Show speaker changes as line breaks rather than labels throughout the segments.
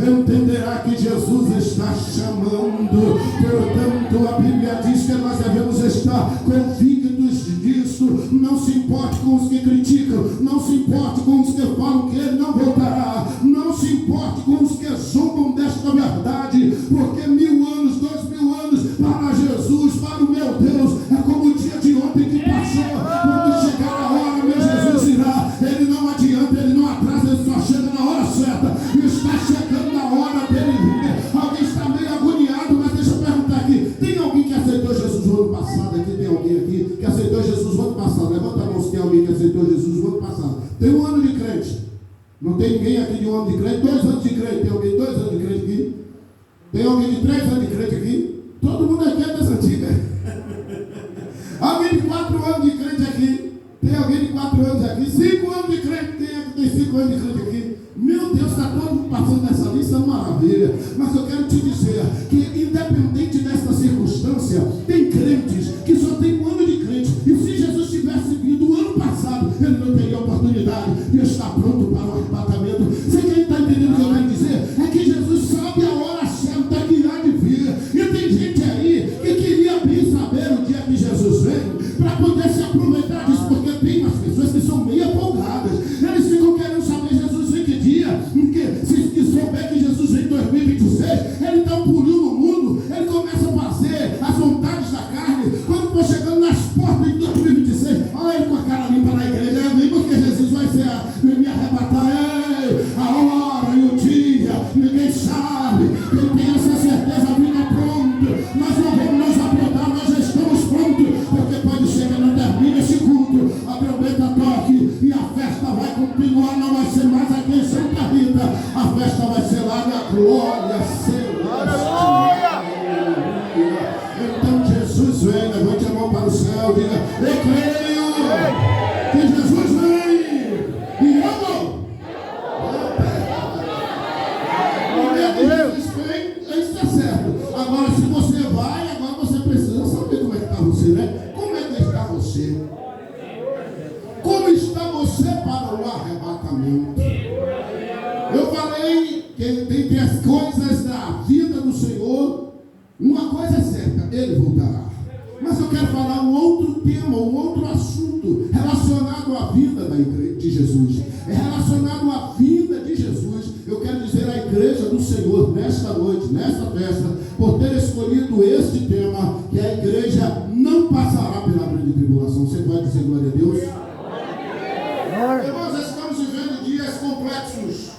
entenderá que Jesus está chamando. Portanto, a Bíblia diz que nós devemos estar convictos disso. Não se importe com os que criticam, não se importe com os que falam que ele não voltará, não se importe com os que zombam desta verdade, porque 1000 anos, 2000 anos para Jesus, para o meu Deus, é como o dia de ontem que passou. Quando chegar a hora, meu Jesus irá. Ele não adianta, ele não atrasa, ele só chega na hora certa. Está chegando a hora dele vir. Alguém está meio agoniado, mas deixa eu perguntar aqui: tem alguém que aceitou Jesus no ano passado? Aqui tem alguém aqui que aceitou Jesus no ano passado? Levanta a mão se tem alguém que aceitou Jesus no ano passado. Tem um ano de crente. Não tem ninguém aqui de um ano de crente? 2 anos de crente. Tem alguém 2 anos de crente aqui? Tem alguém de 3 anos de crente aqui? Todo mundo aqui é das antigas. Alguém de 4 anos de crente aqui? Tem alguém de 4 anos aqui? 5 anos de crente? Tem 5 anos de crente aqui? Meu Deus, está todo mundo passando nessa lista, maravilha. Mas eu quero te dizer que, independente dessa circunstância, tem crentes que só tem um ano de crente. E se Jesus tivesse vindo o ano passado, ele não teria oportunidade de estar pronto para o arrebatamento. Você quem está entendendo o que eu quero dizer? É que Jesus sabe a hora certa que há de vir. E tem gente aí que queria bem saber o dia que Jesus vem, para poder se aproveitar disso, porque tem umas pessoas que são meio empolgadas. Eles ficam querendo saber Jesus vem que dia, porque se souber que Jesus vem em 2026, ele dá um pulinho no mundo, ele começa a fazer as vontades da carne. Quando for chegando nas portas de 2026, olha ele com a cara limpa na igreja, vem porque Jesus vai me arrebatar. Ei, a hora e o dia, ninguém sabe. Quem tem essa certeza, fica pronto. Nós não vamos nos aprontar, nós já estamos prontos, porque pode ser que não termine esse culto, a trombeta toque e a festa vai continuar. Não vai ser mais aqui em Santa Rita, a festa vai ser lá na glória celestial. Então Jesus vem, levante a mão para o céu, diga: eu creio que Jesus vem. E eu vou. Jesus vem, isso está certo. Agora, se você vai, agora você precisa saber como é que está você, né? Como é que está você? Como está você para o arrebatamento? Eu falei que tem as coisas da vida do Senhor. Uma coisa é certa, ele voltará. Mas eu quero falar um outro tema, um outro assunto relacionado à vida da igreja de Jesus. É relacionado à vida de Jesus. Eu quero dizer à igreja do Senhor nesta noite, nesta festa, por ter escolhido este tema, que a igreja não passará pela grande tribulação. Você pode dizer glória a Deus? Irmãos, estamos vivendo dias complexos.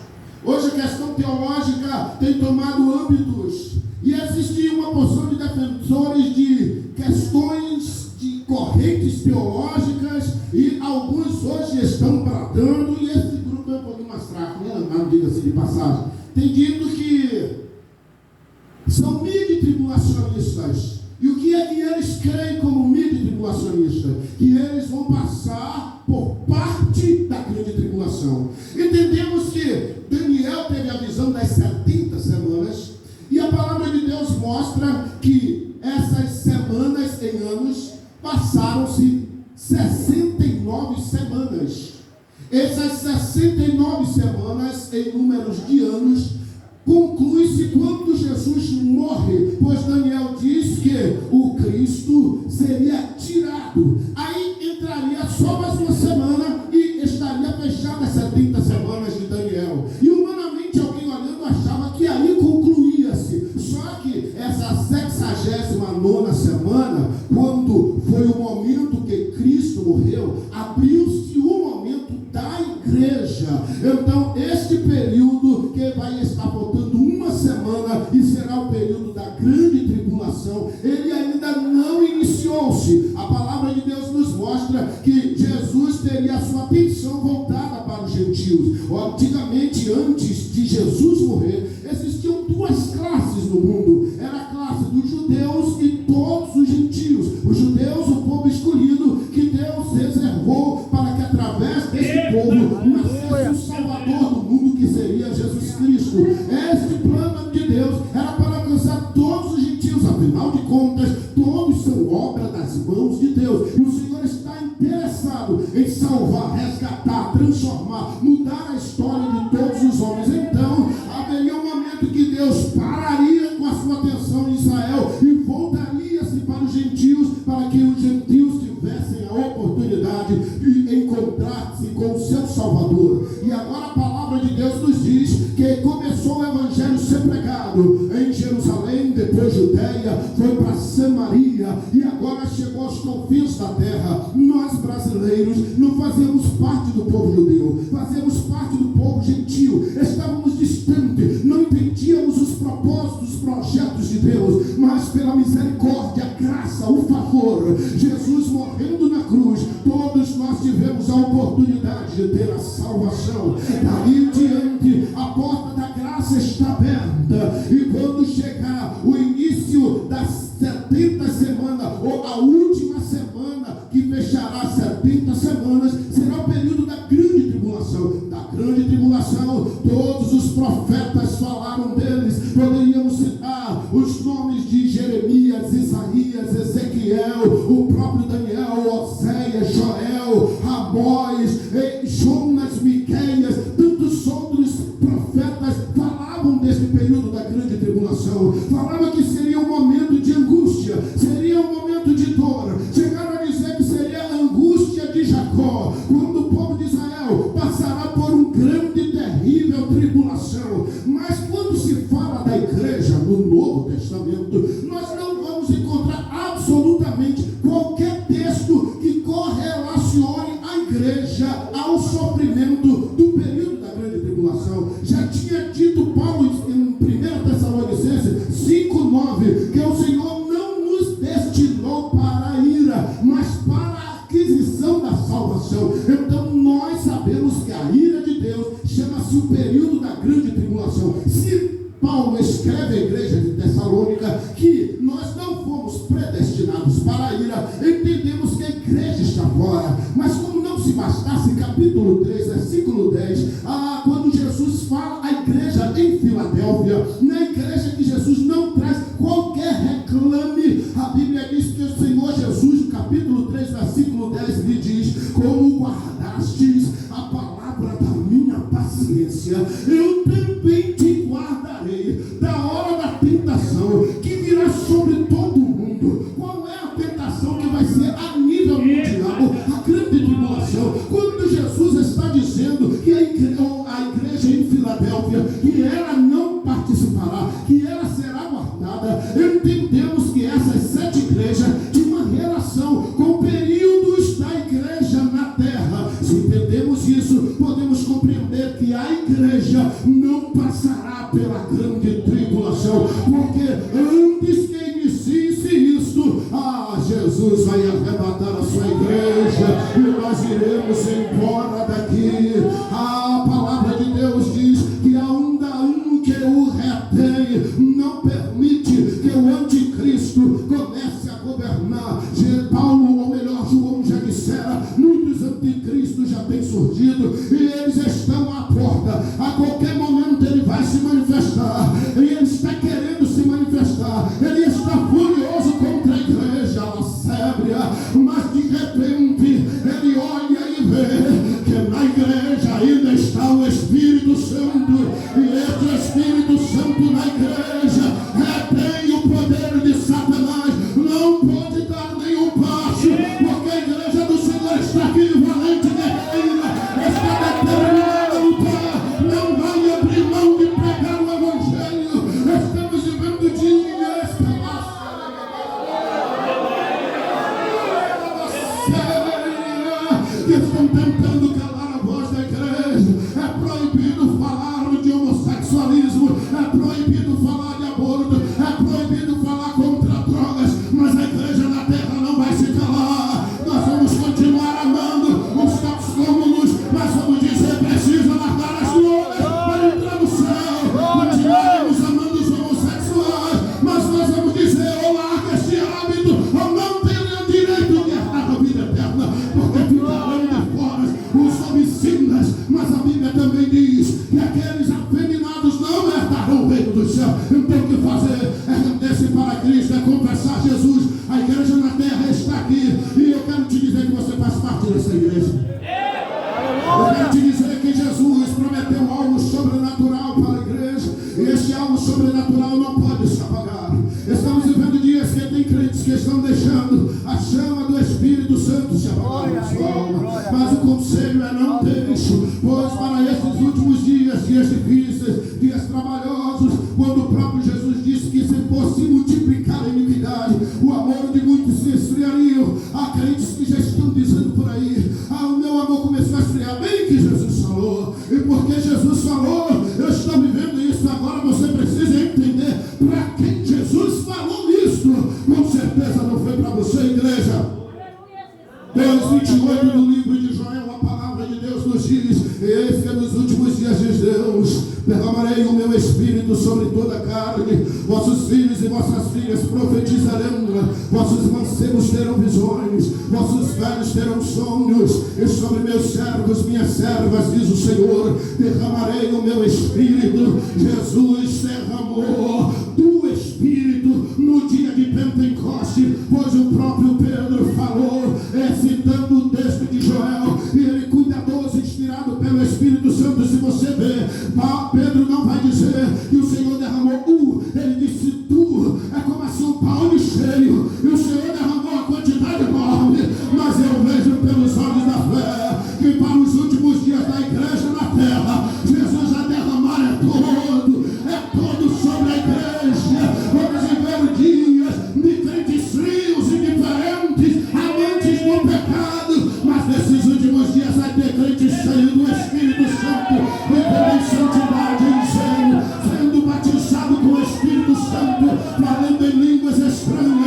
Hoje a questão teológica tem tomado âmbitos. E existe uma porção de defensores de questões de correntes teológicas, e alguns hoje estão bradando, e esse grupo é um pouquinho mais fraco, né? Não diga-se de passagem. Tem dito que são midi-tribulacionistas. E o que é que eles creem como midi-tribulacionistas? Que eles vão passar por parte da grande tribulação. Entendemos que Daniel teve a visão das 70 semanas, e a palavra de Deus mostra que essas semanas em anos passaram-se 69 semanas. Essas 69 semanas em números de anos conclui-se quando Jesus morre, pois Daniel diz que o Cristo seria tirado. Aí entraria só mais uma semana e estaria fechada as 70 semanas de Daniel. E humanamente alguém olhando achava que aí concluía-se. Só que essa 69ª semana, quando foi o momento que Cristo morreu, abriu-se o momento da igreja. Então este período que vai estar faltando uma semana e será o período da grande tribulação, ele ainda não iniciou-se. A palavra de Deus nos mostra que Jesus teria a sua atenção voltada para os gentios. Antigamente, antes de Jesus morrer, existiam duas classes no mundo. Era a classe dos judeus e todos os gentios. Os judeus, o povo escolhido, que Deus reservou para que através desse povo nascesse o Salvador do mundo, que seria Jesus Cristo. Este plano de Deus era para alcançar todos os gentios. Afinal de contas, todos são obra das mãos de Deus. E o Senhor está interessado em salvar, resgatar, transformar, mudar a história de todos os homens. Então, haveria um momento Deus pararia com a sua atenção em Israel e voltaria-se para os gentios, para que os gentios tivessem a oportunidade de encontrar-se com o seu Salvador. E agora a palavra de Deus nos diz que começou o evangelho a ser pregado em Jerusalém, depois Judeia, foi para Samaria e agora chegou aos confins da terra. Nós brasileiros não fazemos parte do povo judeu, fazemos parte do povo gentil. Estávamos distantes, não entendíamos os propósitos, os projetos de Deus, mas pela misericórdia, a graça, o favor, Jesus morrendo na cruz, todos nós tivemos a oportunidade de ter a salvação. Daí em diante, a porta da graça está aberta, e quando chegar o início das 70 semanas, ou a última semana que fechará 70 semanas, será o período da grande tribulação. Da grande tribulação, todos os profetas falaram deles. Poderíamos citar os nomes de Jeremias, Isaías, Ezequiel, o próprio Daniel, Oséias, Joel, Amós, Jonas, Miqueias, tantos outros profetas falavam desse período da grande tribulação. Falavam que seria um momento de angústia, seria um momento de dor. Chegaram a dizer que seria a angústia de Jacó, quando o povo de Israel passará por um grande e terrível tribulação. Mas quando se fala da igreja no Novo Testamento, nós não vamos encontrar absolutamente qualquer texto que correlacione a igreja ao sofrimento do período da grande tribulação. Já tinha dito Paulo em 1 Tessalonicenses 5:9 que o Senhor não nos destinou para a ira, mas para a aquisição da salvação. Então nós sabemos que a ira de Deus chama-se o período da grande tribulação. Se Paulo escreve à igreja de Tessalônica que nós não fomos predestinados para a ira, entendemos que a igreja está fora. Mas como não se bastasse, capítulo 3, versículo 10, quando Jesus fala à igreja em Filadélfia, na igreja que Jesus não traz qualquer reclame, a Bíblia diz que o Senhor Jesus, no capítulo 3, versículo 10, lhe diz: como guardastes a palavra da minha paciência, eu também te guardarei da hora da tentação que virá sobre todo mundo. Qual é a tentação que vai ser a nível mundial? A grande tribulação. Quando Jesus está dizendo que a igreja em Filadélfia, que ela não participará, que ela será guardada, entendemos que essas 7 igrejas têm uma relação com períodos da igreja na terra. Se entendemos isso, podemos compreender que a igreja não passará pela grande tribulação, porque antes que inicie isto, Jesus vai arrebatar a sua igreja e nós iremos embora daqui. A palavra de Deus diz que ainda um que o retém não permite que o anticristo comece a governar. Paulo, ou melhor, João já dissera, muitos anticristos já têm surgido e eles estão à porta. A qualquer momento ele vai se manifestar, e ele está querendo se manifestar, ele está furioso contra a igreja, a sébria, mas de repente ele olha e vê que na igreja ainda está o Espírito Santo, e esse Espírito Santo na igreja retém o poder de Satanás, não pode dar nenhum passo, porque a igreja do Senhor está aqui valente, guerreira, está determinada a lutar, não vai abrir mão de pregar o Evangelho. Estamos vivendo dias que estão tentando calar a voz da igreja. É proibido falar de homossexualismo, é proibido falar de aborto, é proibido falar contra drogas, mas a igreja na terra não vai se calar. Nós vamos continuar amando os toques comuns, mas vamos dizer: precisa largar as drogas para entrar no céu. Continuaremos amando os homossexuais, mas nós vamos dizer: ou larga este hábito, ou não tenha direito de herdar a vida eterna, porque ficarão de fora os homicidas. Mas a Bíblia também diz que aqueles afeminados não herdarão o reino do céu. Então o que fazer? É render-se para Cristo, é confessar Jesus. A igreja na terra está aqui, e eu quero te dizer que você faz parte dessa igreja. Eu quero te dizer que Jesus prometeu algo sobrenatural para a igreja. E este algo sobrenatural não pode se apagar. Estamos vivendo dias que tem crentes que estão deixando a chama do Espírito Santo se apagar na sua alma. Mas o conselho é não deixe, pois para esses últimos dias difíceis, dias trabalhosos, quando o próprio Jesus disse que se fosse multiplicar a iniquidade, o amor de muitos se esfriaria. Há crentes que já estão dizendo por aí: o meu amor começou a esfriar. Bem que Jesus falou, e porque Jesus falou, eu estou vivendo isso agora. Você precisa entender para quem Jesus falou isso. Com certeza não foi para você, igreja. Deus 28 do livro de Joel, a palavra de Deus nos diz: eis que nos últimos dias de Deus derramarei o meu espírito sobre toda a carne. Vossos filhos e vossas filhas profetizarão, vossos mancebos terão visões, vossos velhos terão sonhos, e sobre meus servos, minhas servas, diz o Senhor, derramarei o meu espírito. Jesus derramou do espírito no dia de Pentecoste, pois o próprio Pedro falou, citando o texto de Joel, e ele cuidadoso, inspirado pelo Espírito Santo. Se você vê, Pedro não vai dizer que o Senhor derramou ele disse tu, é como a São Paulo cheio, e o Senhor derramou a quantidade enorme. Mas eu vejo pelos olhos da fé que para os últimos dias da igreja na terra, Jesus vai derramar todo sobre a igreja. Vamos viver dias de crentes frios e diferentes, amantes do pecado, mas nesses últimos dias vai ter crentes cheios do Espírito Santo, vivendo em santidade, em zelo, sendo batizado com o Espírito Santo, falando em línguas estranhas.